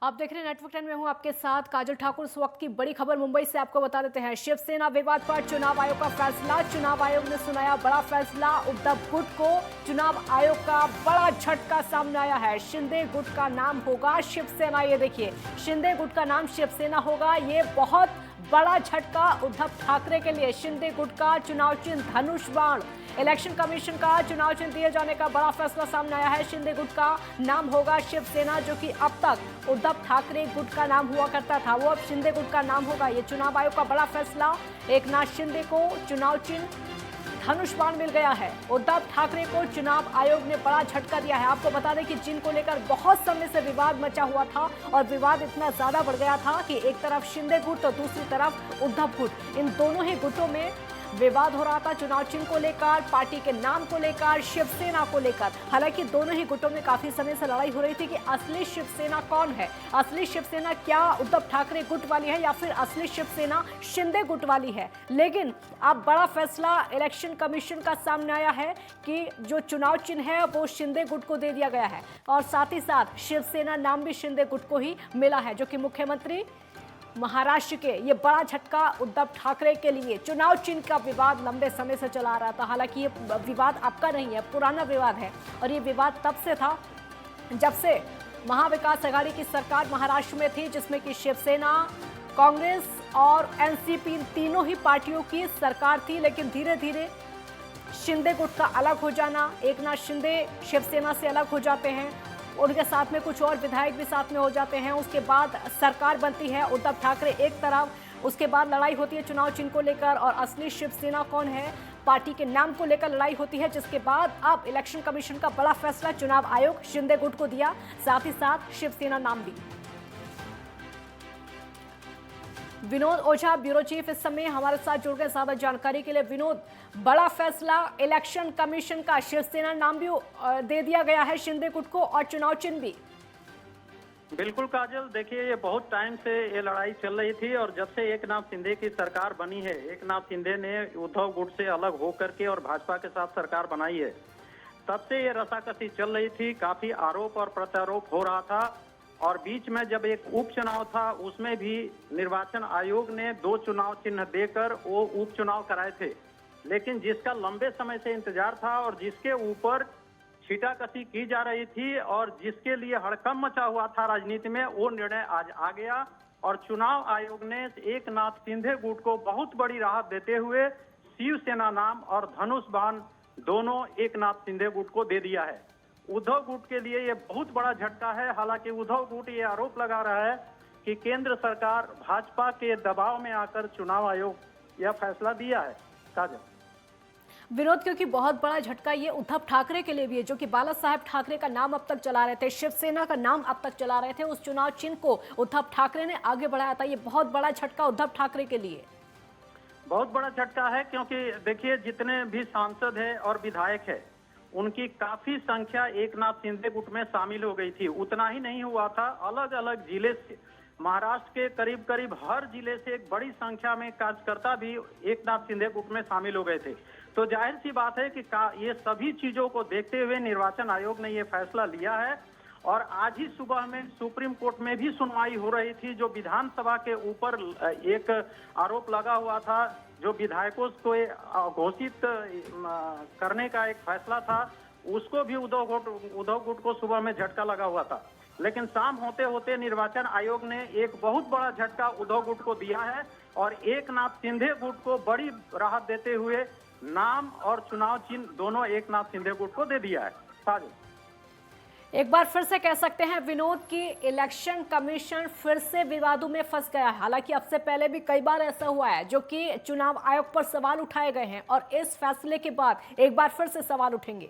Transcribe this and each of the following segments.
आप देख रहे हैं नेटवर्क 10 में हूं आपके साथ काजल ठाकुर। इस वक्त की बड़ी खबर मुंबई से आपको बता देते हैं। शिवसेना विवाद पर चुनाव आयोग का फैसला। चुनाव आयोग ने सुनाया बड़ा फैसला। उद्धव गुट को चुनाव आयोग का बड़ा झटका सामने आया है। शिंदे गुट का नाम होगा शिवसेना। ये देखिए, शिंदे गुट का नाम शिवसेना होगा। ये बहुत बड़ा झटका उद्धव ठाकरे के लिए। शिंदे गुट का चुनाव चिन्ह धनुष बाण। इलेक्शन कमीशन का चुनाव चिन्ह दिए जाने का बड़ा फैसला सामने आया है। शिंदे गुट का नाम होगा शिवसेना, जो कि अब तक उद्धव ठाकरे गुट का नाम हुआ करता था, वो अब शिंदे गुट का नाम होगा। ये चुनाव आयोग का बड़ा फैसला। एकनाथ शिंदे को चुनाव चिन्ह धनुष बाण मिल गया है। उद्धव ठाकरे को चुनाव आयोग ने बड़ा झटका दिया है। आपको बता दें कि चिन्ह को लेकर बहुत समय से विवाद मचा हुआ था और विवाद इतना ज्यादा बढ़ गया था कि एक तरफ शिंदे गुट तो दूसरी तरफ उद्धव गुट, इन दोनों ही गुटों में विवाद हो रहा था चुनाव चिन्ह को लेकर, पार्टी के नाम को लेकर, शिवसेना को लेकर। हालांकि दोनों ही गुटों में काफी समय से लड़ाई हो रही थी कि असली शिवसेना कौन है। असली शिवसेना क्या उद्धव ठाकरे गुट वाली है या फिर असली शिवसेना शिंदे गुट वाली है। लेकिन अब बड़ा फैसला इलेक्शन कमीशन का सामने आया है कि जो चुनाव चिन्ह है वो शिंदे गुट को दे दिया गया है और साथ ही साथ शिवसेना नाम भी शिंदे गुट को ही मिला है, जो कि मुख्यमंत्री महाराष्ट्र के ये बड़ा झटका उद्धव ठाकरे के लिए। चुनाव चिन्ह का विवाद लंबे समय से चला आ रहा था। हालांकि ये विवाद अब का नहीं है, पुराना विवाद है और ये विवाद तब से था जब से महाविकास आघाड़ी की सरकार महाराष्ट्र में थी, जिसमें कि शिवसेना, कांग्रेस और एनसीपी तीनों ही पार्टियों की सरकार थी। लेकिन धीरे धीरे शिंदे गुट का अलग हो जाना, एकनाथ शिंदे शिवसेना से अलग हो जाते हैं, उनके साथ में कुछ और विधायक भी साथ में हो जाते हैं। उसके बाद सरकार बनती है, उद्धव ठाकरे एक तरफ, उसके बाद लड़ाई होती है चुनाव चिन्ह को लेकर और असली शिवसेना कौन है, पार्टी के नाम को लेकर लड़ाई होती है। जिसके बाद अब इलेक्शन कमीशन का बड़ा फैसला चुनाव आयोग शिंदे गुट को दिया, साथ ही साथ शिवसेना नाम भी। विनोद ओझा ब्यूरो चीफ इस समय हमारे साथ जुड़ गए ज्यादा जानकारी के लिए। विनोद, बड़ा फैसला इलेक्शन कमीशन का, शिवसेना नाम भी दे दिया गया है शिंदे गुट को और चुनाव चिन्ह भी। बिल्कुल काजल, देखिए ये बहुत टाइम से ये लड़ाई चल रही थी और जब से एकनाथ शिंदे की सरकार बनी है, एकनाथ शिंदे ने उद्धव गुट से अलग होकर के और भाजपा के साथ सरकार बनाई है, तब से ये रसाकसी चल रही थी। काफी आरोप और प्रत्यारोप हो रहा था और बीच में जब एक उपचुनाव था उसमें भी निर्वाचन आयोग ने 2 चुनाव चिन्ह देकर वो उपचुनाव कराए थे। लेकिन जिसका लंबे समय से इंतजार था और जिसके ऊपर छीटाकशी की जा रही थी और जिसके लिए हड़कंप मचा हुआ था राजनीति में, वो निर्णय आज आ गया और चुनाव आयोग ने एकनाथ शिंदे गुट को बहुत बड़ी राहत देते हुए शिवसेना नाम और धनुष बाण दोनों एकनाथ शिंदे गुट को दे दिया है। उद्धव गुट के लिए ये बहुत बड़ा झटका है। हालांकि उद्धव गुट ये आरोप लगा रहा है कि केंद्र सरकार भाजपा के दबाव में आकर चुनाव आयोग यह फैसला दिया है। काजल विनोद, क्योंकि बहुत बड़ा झटका ये उद्धव ठाकरे के लिए भी है, जो कि बाला साहेब ठाकरे का नाम अब तक चला रहे थे, शिवसेना का नाम अब तक चला रहे थे, उस चुनाव चिन्ह को उद्धव ठाकरे ने आगे बढ़ाया था। ये बहुत बड़ा झटका उद्धव ठाकरे के लिए, बहुत बड़ा झटका है। क्योंकि देखिए, जितने भी सांसद है और विधायक है उनकी काफी संख्या एकनाथ शिंदे गुट में शामिल हो गई थी। उतना ही नहीं हुआ था, अलग अलग जिले से, महाराष्ट्र के करीब करीब हर जिले से एक बड़ी संख्या में कार्यकर्ता भी एकनाथ शिंदे गुट में शामिल हो गए थे। तो जाहिर सी बात है कि ये सभी चीजों को देखते हुए निर्वाचन आयोग ने ये फैसला लिया है और आज ही सुबह में सुप्रीम कोर्ट में भी सुनवाई हो रही थी। जो विधानसभा के ऊपर एक आरोप लगा हुआ था, जो विधायकों को घोषित करने का एक फैसला था, उसको भी उद्धव गुट को सुबह में झटका लगा हुआ था। लेकिन शाम होते होते निर्वाचन आयोग ने एक बहुत बड़ा झटका उद्धव गुट को दिया है और एकनाथ शिंदे गुट को बड़ी राहत देते हुए नाम और चुनाव चिन्ह दोनों एकनाथ शिंदे गुट को दे दिया है। एक बार फिर से कह सकते हैं विनोद की इलेक्शन कमीशन फिर से विवादों में फंस गया है। हालांकि अब से पहले भी कई बार ऐसा हुआ है जो कि चुनाव आयोग पर सवाल उठाए गए हैं और इस फैसले के बाद एक बार फिर से सवाल उठेंगे।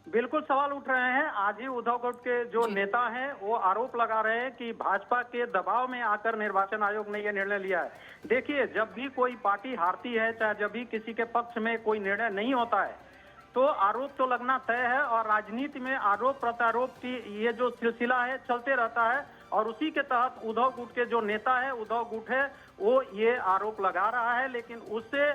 बिल्कुल सवाल उठ रहे हैं। आज ही उद्धव गुट के जो नेता हैं वो आरोप लगा रहे हैं कि भाजपा के दबाव में आकर निर्वाचन आयोग ने यह निर्णय लिया है। देखिए, जब भी कोई पार्टी हारती है, चाहे जब भी किसी के पक्ष में कोई निर्णय नहीं होता है, तो आरोप तो लगना तय है और राजनीति में आरोप प्रत्यारोप की ये जो सिलसिला है चलते रहता है और उसी के तहत उद्धव गुट के जो नेता है, उद्धव गुट है, वो ये आरोप लगा रहा है। लेकिन उससे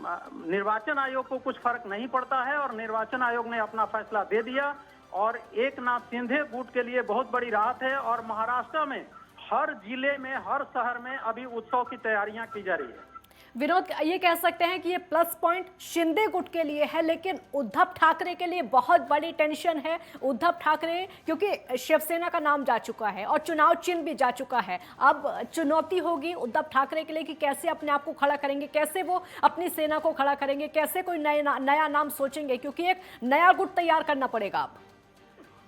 निर्वाचन आयोग को कुछ फर्क नहीं पड़ता है और निर्वाचन आयोग ने अपना फैसला दे दिया और एकनाथ शिंदे गुट के लिए बहुत बड़ी राहत है। और महाराष्ट्र में हर जिले में, हर शहर में अभी उत्सव की तैयारियां की जा रही है। विनोद, ये कह सकते हैं कि ये प्लस पॉइंट शिंदे गुट के लिए है, लेकिन उद्धव ठाकरे के लिए बहुत बड़ी टेंशन है। उद्धव ठाकरे, क्योंकि शिवसेना का नाम जा चुका है और चुनाव चिन्ह भी जा चुका है। अब चुनौती होगी उद्धव ठाकरे के लिए कि कैसे अपने आप को खड़ा करेंगे, कैसे वो अपनी सेना को खड़ा करेंगे, कैसे कोई नया नाम सोचेंगे, क्योंकि एक नया गुट तैयार करना पड़ेगा अब।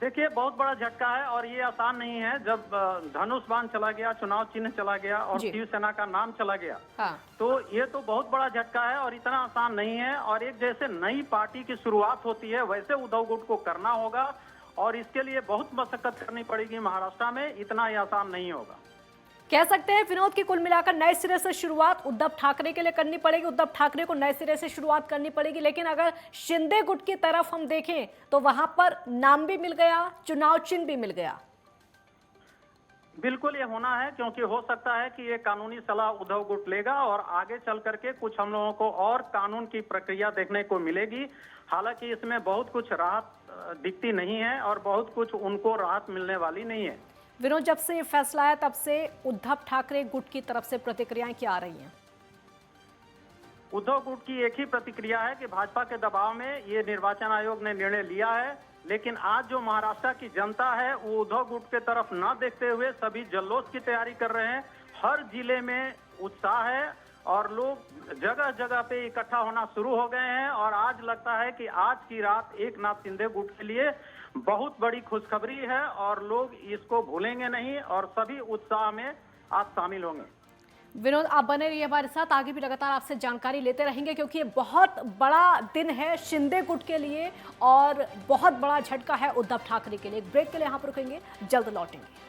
देखिए, बहुत बड़ा झटका है और ये आसान नहीं है। जब धनुष बाण चला गया, चुनाव चिन्ह चला गया और शिवसेना का नाम चला गया, हाँ। तो ये तो बहुत बड़ा झटका है और इतना आसान नहीं है। और एक जैसे नई पार्टी की शुरुआत होती है, वैसे उद्धव गुट को करना होगा और इसके लिए बहुत मशक्कत करनी पड़ेगी महाराष्ट्र में। इतना ही आसान नहीं होगा। कह सकते हैं विनोद की कुल मिलाकर नए सिरे से शुरुआत उद्धव ठाकरे के लिए करनी पड़ेगी। उद्धव ठाकरे को नए सिरे से शुरुआत करनी पड़ेगी। लेकिन अगर शिंदे गुट की तरफ हम देखें तो वहां पर नाम भी मिल गया, चुनाव चिन्ह भी मिल गया। बिल्कुल ये होना है, क्योंकि हो सकता है कि ये कानूनी सलाह उद्धव गुट लेगा और आगे चल करके कुछ हम लोगों को और कानून की प्रक्रिया देखने को मिलेगी। हालांकि इसमें बहुत कुछ राहत दिखती नहीं है और बहुत कुछ उनको राहत मिलने वाली नहीं है। विनोद, जब से ये फैसला आया तब से उद्धव ठाकरे गुट की तरफ से प्रतिक्रियाएं क्या आ रही हैं? उद्धव गुट की एक ही प्रतिक्रिया है कि भाजपा के दबाव में ये निर्वाचन आयोग ने निर्णय लिया है। लेकिन आज जो महाराष्ट्र की जनता है वो उद्धव गुट के तरफ न देखते हुए सभी जल्लोष की तैयारी कर रहे हैं। हर जिले में उत्साह है और लोग जगह जगह पे इकट्ठा होना शुरू हो गए हैं। और आज लगता है कि आज की रात एकनाथ शिंदे गुट के लिए बहुत बड़ी खुशखबरी है और लोग इसको भूलेंगे नहीं और सभी उत्साह में आज शामिल होंगे। विनोद, आप बने रहिए हमारे साथ, आगे भी लगातार आपसे जानकारी लेते रहेंगे, क्योंकि ये बहुत बड़ा दिन है शिंदे गुट के लिए और बहुत बड़ा झटका है उद्धव ठाकरे के लिए। एक ब्रेक के लिए यहाँ पर रुकेंगे, जल्द लौटेंगे।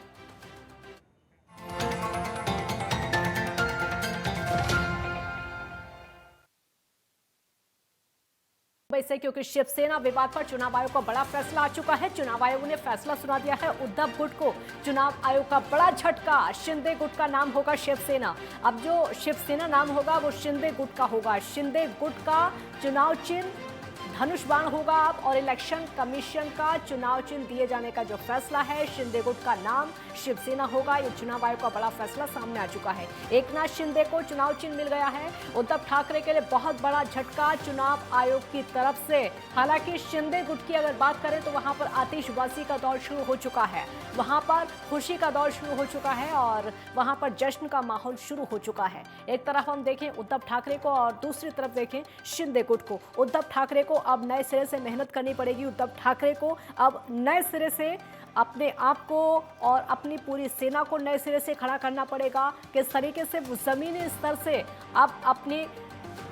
से क्योंकि शिवसेना विवाद पर चुनाव आयोग का बड़ा फैसला आ चुका है। चुनाव आयोग ने फैसला सुना दिया है उद्धव गुट को। चुनाव आयोग का बड़ा झटका, शिंदे गुट का नाम होगा शिवसेना। अब जो शिवसेना नाम होगा वो शिंदे गुट का होगा। शिंदे गुट का चुनाव चिन्ह धनुष बाण होगा और इलेक्शन कमीशन का चुनाव चिन्ह दिए जाने का जो फैसला है, शिंदे गुट का नाम शिवसेना होगा। ये चुनाव आयोग का बड़ा फैसला सामने आ चुका है। एकनाथ शिंदे को चुनाव चिन्ह मिल गया है। उद्धव ठाकरे के लिए बहुत बड़ा झटका चुनाव आयोग की तरफ से। हालांकि शिंदे गुट की अगर बात करें तो वहां पर आतिशबाजी का दौर शुरू हो चुका है, वहां पर खुशी का दौर शुरू हो चुका है और वहां पर जश्न का माहौल शुरू हो चुका है। एक तरफ हम देखें उद्धव ठाकरे को और दूसरी तरफ देखें शिंदे गुट को। उद्धव ठाकरे को अब नए सिरे से मेहनत करनी पड़ेगी। उद्धव ठाकरे को अब नए सिरे से अपने आप को और अपनी पूरी सेना को नए सिरे से खड़ा करना पड़ेगा। किस तरीके से वो जमीनी स्तर से अब अपनी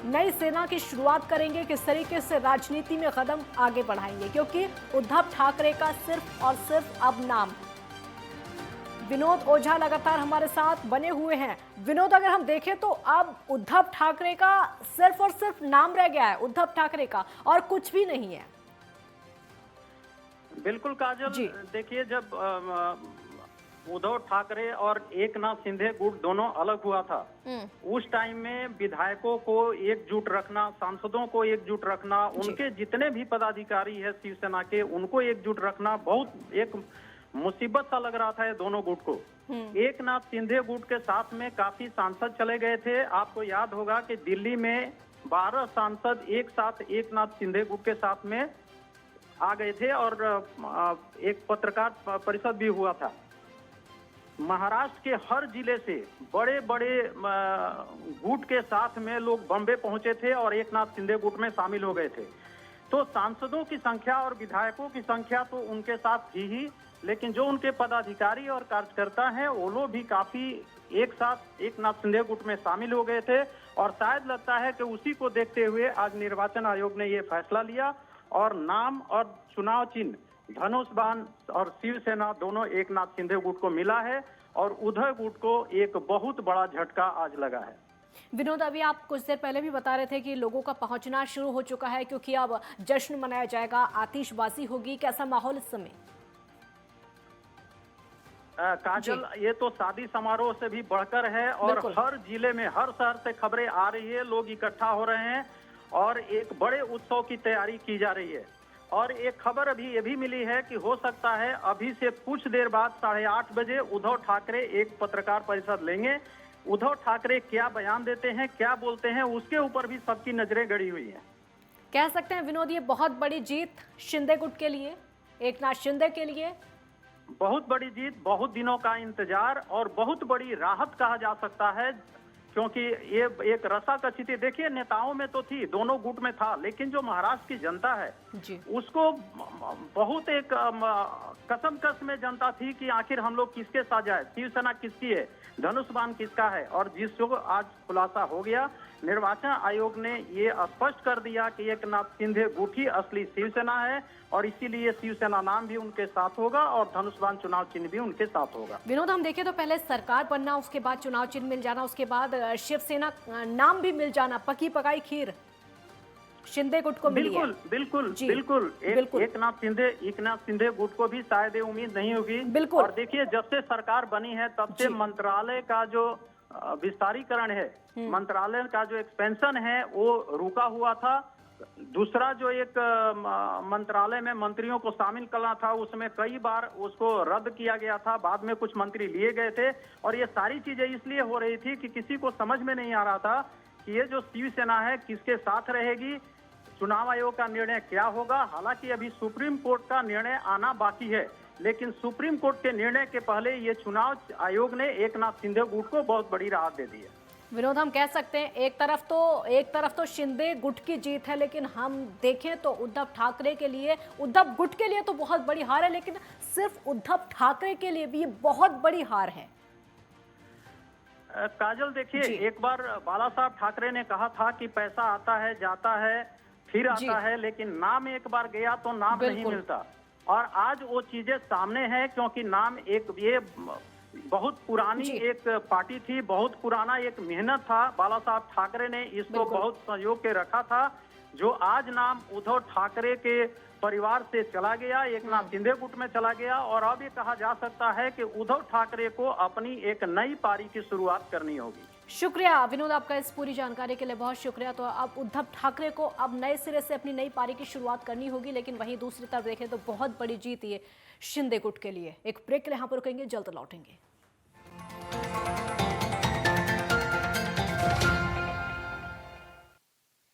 नई सेना की शुरुआत करेंगे, किस तरीके से राजनीति में कदम आगे बढ़ाएंगे, क्योंकि उद्धव ठाकरे का सिर्फ और सिर्फ अब नाम। विनोद ओझा लगातार हमारे साथ बने हुए हैं। विनोद, अगर हम देखें तो अब उद्धव ठाकरे का सिर्फ और सिर्फ नाम रह गया है, उद्धव ठाकरे का, और कुछ भी नहीं है। बिल्कुल काजल, देखिए, जब उद्धव ठाकरे और एकनाथ शिंदे गुट दोनों अलग हुआ था, उस टाइम में विधायकों को एकजुट रखना, सांसदों को एकजुट रखना, उनके जितने भी पदाधिकारी है शिवसेना के, उनको एकजुट रखना बहुत एक मुसीबत सा लग रहा था ये दोनों गुट को। एकनाथ शिंदे गुट के साथ में काफी सांसद चले गए थे। आपको याद होगा कि दिल्ली में 12 सांसद एक साथ एकनाथ शिंदे गुट के साथ में आ गए थे और एक पत्रकार परिषद भी हुआ था। महाराष्ट्र के हर जिले से बड़े बड़े गुट के साथ में लोग बॉम्बे पहुंचे थे और एकनाथ शिंदे गुट में शामिल हो गए थे। तो सांसदों की संख्या और विधायकों की संख्या तो उनके साथ थी ही, लेकिन जो उनके पदाधिकारी और कार्यकर्ता हैं वो लोग भी काफी एक साथ एकनाथ शिंदे गुट में शामिल हो गए थे। और शायद लगता है कि उसी को देखते हुए आज निर्वाचन आयोग ने ये फैसला लिया और नाम और चुनाव चिन्ह धनुष बाण और शिवसेना दोनों एकनाथ शिंदे गुट को मिला है और उद्धव गुट को एक बहुत बड़ा झटका आज लगा है। विनोद, अभी आप कुछ देर पहले भी बता रहे थे कि लोगों का पहुंचना शुरू हो चुका है क्योंकि अब जश्न मनाया जाएगा, आतिशबाजी होगी। कैसा माहौल इस समय? काजल, ये तो शादी समारोह से भी बढ़कर है और हर जिले में, हर शहर से खबरें आ रही है, लोग इकट्ठा हो रहे हैं और एक बड़े उत्सव की तैयारी की जा रही है। और एक खबर अभी ये भी मिली है कि हो सकता है अभी से कुछ देर बाद 8:30 बजे उद्धव ठाकरे एक पत्रकार परिषद लेंगे। उद्धव ठाकरे क्या बयान देते हैं, क्या बोलते हैं, उसके ऊपर भी सबकी नजरें गड़ी हुई हैं। कह सकते हैं विनोद, ये बहुत बड़ी जीत शिंदे गुट के लिए, एकनाथ शिंदे के लिए। बहुत बड़ी जीत, बहुत दिनों का इंतजार और बहुत बड़ी राहत कहा जा सकता है, क्योंकि ये एक रसाकसी थी। देखिए, नेताओं में तो थी, दोनों गुट में था, लेकिन जो महाराष्ट्र की जनता है जी। उसको बहुत एक कसम में जनता थी कि आखिर हम लोग किसके साथ जाए, शिवसेना किसकी है, धनुष बाण किसका है। और जिसको आज खुलासा हो गया, निर्वाचन आयोग ने ये स्पष्ट कर दिया कि एकनाथ शिंदे गुट ही असली शिवसेना है और इसीलिए शिवसेना नाम भी उनके साथ होगा और धनुष बाण चुनाव चिन्ह भी उनके साथ होगा। विनोद, हम देखें तो पहले सरकार बनना, उसके बाद चुनाव चिन्ह मिल जाना, उसके बाद शिवसेना नाम भी मिल जाना, पकी पकाई खीर शिंदे गुट को मिली है। बिल्कुल। एकनाथ शिंदे गुट को भी शायद उम्मीद नहीं होगी। बिल्कुल। और देखिए, जब से सरकार बनी है तब से मंत्रालय का जो विस्तारीकरण है, मंत्रालय का जो एक्सपेंशन है वो रुका हुआ था। दूसरा जो एक मंत्रालय में मंत्रियों को शामिल करना था, उसमें कई बार उसको रद्द किया गया था, बाद में कुछ मंत्री लिए गए थे। और ये सारी चीजें इसलिए हो रही थी कि किसी को समझ में नहीं आ रहा था कि ये जो शिवसेना है किसके साथ रहेगी, चुनाव आयोग का निर्णय क्या होगा। हालांकि अभी सुप्रीम कोर्ट का निर्णय आना बाकी है, लेकिन सुप्रीम कोर्ट के निर्णय के पहले ये चुनाव आयोग ने एकनाथ शिंदे गुट को बहुत बड़ी राहत दे दी है। विनोद, हम कह सकते हैं एक तरफ तो शिंदे गुट की जीत है, लेकिन हम देखें तो उद्धव ठाकरे के लिए, उद्धव गुट के लिए तो बहुत बड़ी हार है, लेकिन सिर्फ उद्धव ठाकरे के लिए भी ये बहुत बड़ी हार है। काजल, देखिए, एक बार बाला साहब ठाकरे ने कहा था कि पैसा आता है, जाता है, फिर आता है, लेकिन नाम एक बार गया तो नाम नहीं मिलता। और आज वो चीजें सामने है, क्योंकि नाम ये बहुत पुरानी एक पार्टी थी, बहुत पुराना एक मेहनत था। बाला साहब ठाकरे ने इसको बहुत सहयोग के रखा था। जो आज नाम उद्धव ठाकरे के परिवार से चला गया, एकनाथ शिंदे गुट में चला गया, और अब ये कहा जा सकता है कि उद्धव ठाकरे को अपनी एक नई पारी की शुरुआत करनी होगी। शुक्रिया विनोद, आपका इस पूरी जानकारी के लिए बहुत शुक्रिया। तो अब उद्धव ठाकरे को अब नए सिरे से अपनी नई पारी की शुरुआत करनी होगी, लेकिन वहीं दूसरी तरफ देखें तो बहुत बड़ी जीत ये शिंदे गुट के लिए। एक ब्रेक के लिए यहाँ पर रुकेंगे, जल्द लौटेंगे।